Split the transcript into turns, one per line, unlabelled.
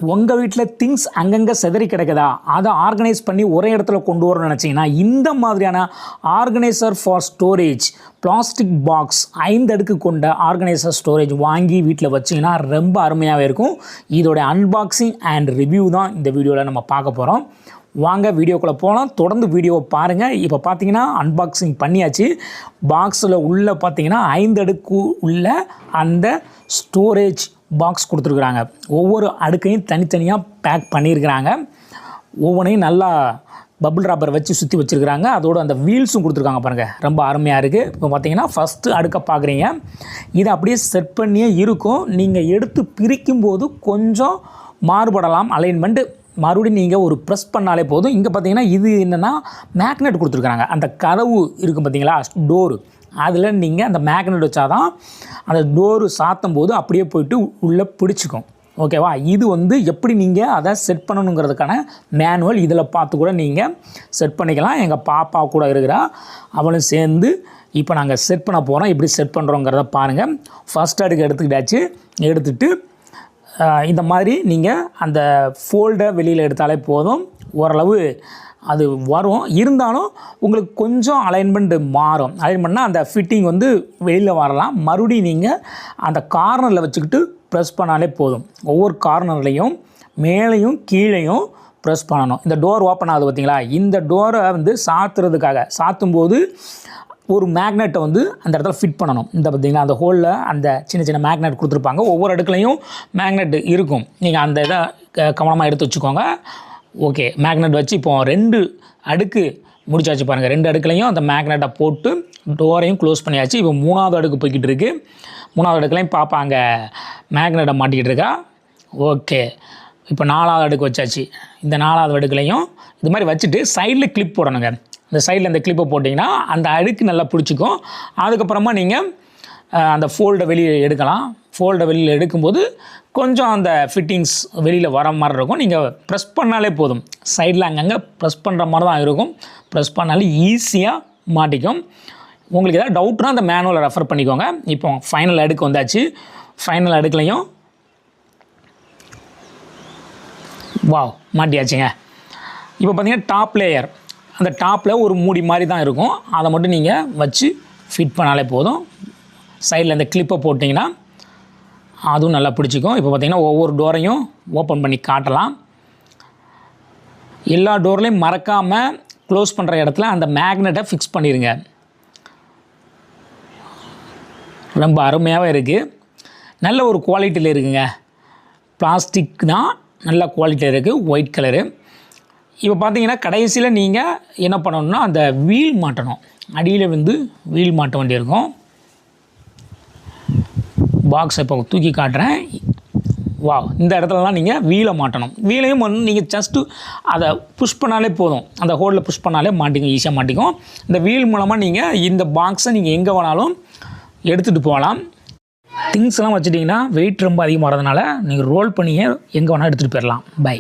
உங்கள் வீட்டில் திங்ஸ் அங்கங்கே சிதறி கிடக்குதா, அதை ஆர்கனைஸ் பண்ணி ஒரே இடத்துல கொண்டு வரணும்னு நினச்சிங்கன்னா இந்த மாதிரியான organiser for storage plastic box 5 அடுக்கு கொண்ட ஆர்கனைசர் ஸ்டோரேஜ் வாங்கி வீட்டில் வச்சிங்கன்னா ரொம்ப அருமையாகவே இருக்கும். இதோட அன்பாக்சிங் அண்ட் ரிவ்யூ தான் இந்த வீடியோவில் நம்ம பார்க்க போகிறோம். வாங்க வீடியோக்குள்ளே போகலாம். தொடர்ந்து வீடியோவை பாருங்கள். இப்போ பார்த்தீங்கன்னா அன்பாக்சிங் பண்ணியாச்சு. பாக்ஸில் உள்ளே பார்த்தீங்கன்னா 5 அடுக்கு உள்ள அந்த ஸ்டோரேஜ் பாக்ஸ் கொடுத்துருக்குறாங்க. ஒவ்வொரு அடுக்கையும் தனித்தனியாக பேக் பண்ணியிருக்கிறாங்க. ஒவ்வொன்றையும் நல்லா பபிள் ராப்பர் வச்சு சுற்றி வச்சுருக்கிறாங்க. அதோடு அந்த வீல்ஸும் கொடுத்துருக்காங்க பாருங்கள், ரொம்ப அருமையாக இருக்குது. இப்போ பார்த்தீங்கன்னா ஃபஸ்ட்டு அடுக்கை பார்க்குறீங்க. இதை அப்படியே செட் பண்ணியே இருக்கும். நீங்கள் எடுத்து பிரிக்கும்போது கொஞ்சம் மாறுபடலாம் அலைன்மெண்ட்டு. மறுபடியும் நீங்கள் ஒரு ப்ரெஸ் பண்ணாலே போதும். இங்கே பார்த்தீங்கன்னா இது என்னென்னா மேக்னெட் கொடுத்துருக்குறாங்க. அந்த கதவு இருக்கும் பார்த்தீங்களா, டோரு, அதில் நீங்கள் அந்த மேக்னெட் வச்சா தான் அந்த டோரு சாத்தும் போது அப்படியே போய்ட்டு உள்ளே பிடிச்சிக்கும். ஓகேவா? இது எப்படி நீங்கள் அதை செட் பண்ணணுங்கிறதுக்கான மேனுவல் இதில் பார்த்து கூட நீங்கள் செட் பண்ணிக்கலாம். எங்கள் பாப்பா கூட இருக்கிறா, அவளும் சேர்ந்து இப்போ நாங்கள் செட் பண்ண போகிறோம். எப்படி செட் பண்ணுறோங்கிறத பாருங்கள். ஃபஸ்ட் அடுக்கு எடுத்துக்கிட்டாச்சு. எடுத்துகிட்டு இந்த மாதிரி நீங்கள் அந்த ஃபோல்டை வெளியில் எடுத்தாலே போதும். ஓரளவு அது வரும். இருந்தாலும் உங்களுக்கு கொஞ்சம் அலைன்மெண்ட்டு மாறும். அலைன்மெண்ட்னால் அந்த ஃபிட்டிங் வெளியில் வரலாம். மறுபடியும் நீங்கள் அந்த கார்னரில் வச்சுக்கிட்டு ப்ரெஸ் பண்ணாலே போதும். ஒவ்வொரு கார்னர்லேயும் மேலேயும் கீழேயும் ப்ரெஸ் பண்ணணும். இந்த டோர் ஓப்பன் ஆகுது பார்த்தீங்களா, இந்த டோரை சாத்துறதுக்காக சாத்தும்போது ஒரு மேக்னெட்டை அந்த இடத்துல ஃபிட் பண்ணணும். இந்த பார்த்தீங்களா, அந்த ஹோலில் அந்த சின்ன சின்ன மேக்னெட் கொடுத்துருப்பாங்க. ஒவ்வொரு அடுக்குலையும் மேக்னெட் இருக்கும். நீங்கள் அந்த இதை கவனமாக எடுத்து வச்சுக்கோங்க. ஓகே, மேக்னெட் வச்சு இப்போ 2 அடுக்கு முடிச்சாச்சு பாருங்கள். 2 அடுக்குலையும் அந்த மேக்னெட்டை போட்டு டோரையும் க்ளோஸ் பண்ணியாச்சு. இப்போ 3வது அடுக்கு போய்கிட்டு இருக்குது. 3வது அடுக்குலையும் பாப்பா அங்கே மேக்னெட்டை மாட்டிக்கிட்டு இருக்கா. ஓகே, இப்போ 4வது அடுக்கு வச்சாச்சு. இந்த 4வது அடுக்குலையும் இது மாதிரி வச்சுட்டு சைடில் கிளிப் போடணுங்க. இந்த சைடில் அந்த கிளிப்பை போட்டிங்கன்னா அந்த அடுக்கு நல்லா பிடிச்சிக்கும். அதுக்கப்புறமா நீங்கள் அந்த ஃபோல்டை வெளியே எடுக்கலாம். ஃபோல்டை வெளியில் எடுக்கும்போது கொஞ்சம் அந்த ஃபிட்டிங்ஸ் வெளியில் வர மாதிரி இருக்கும். நீங்கள் ப்ரெஸ் பண்ணாலே போதும். சைடில் அங்கங்கே ப்ரெஸ் பண்ணுற மாதிரி தான் இருக்கும். ப்ரெஸ் பண்ணாலே ஈஸியாக மாட்டிக்கும். உங்களுக்கு ஏதாவது டவுட்னா அந்த மேனுவலை ரெஃபர் பண்ணிக்கோங்க. இப்போ ஃபைனல் அடுக்கு வந்தாச்சு. ஃபைனல் அடுக்குலையும் வாவ் மாட்டியாச்சுங்க. இப்போ பார்த்தீங்கன்னா டாப் லேயர், அந்த டாப்பில் ஒரு மூடி மாதிரி தான் இருக்கும். அதை மட்டும் நீங்கள் வச்சு ஃபிட் பண்ணாலே போதும். சைடில் அந்த கிளிப்பை போட்டிங்கன்னா அதுவும் நல்லா பிடிச்சிக்கும். இப்போ பார்த்திங்கன்னா ஒவ்வொரு டோரையும் ஓப்பன் பண்ணி காட்டலாம். எல்லா டோர்லேயும் மறக்காமல் க்ளோஸ் பண்ணுற இடத்துல அந்த மேக்னெட்டை ஃபிக்ஸ் பண்ணிடுங்க. ரொம்ப அருமையாகவே இருக்குது. நல்ல ஒரு குவாலிட்டியில் இருக்குங்க. பிளாஸ்டிக் தான், நல்ல குவாலிட்டியில் இருக்குது. White colour. இப்போ பார்த்தீங்கன்னா கடைசியில் நீங்கள் என்ன பண்ணணும்னா அந்த வீல் மாட்டணும். அடியில் வீல் மாட்ட வேண்டியிருக்கும். பாக்ஸை இப்போ தூக்கி காட்டுறேன். வா, இந்த இடத்துலலாம் நீங்கள் வீலை மாட்டணும். வீலையும் நீங்கள் ஜஸ்ட்டு அதை புஷ் பண்ணாலே போதும். அந்த ஹோலில் புஷ் பண்ணாலே மாட்டிக்கும், ஈஸியாக மாட்டிக்கும். இந்த வீல் மூலமாக நீங்கள் இந்த பாக்ஸை நீங்கள் எங்கே வேணாலும் எடுத்துகிட்டு போகலாம். திங்ஸ்லாம் வச்சுட்டிங்கன்னா வெயிட் ரொம்ப அதிகமாக வரதுனால நீங்கள் ரோல் பண்ணியே எங்கே வேணாலும் எடுத்துகிட்டு போயிடலாம். பை.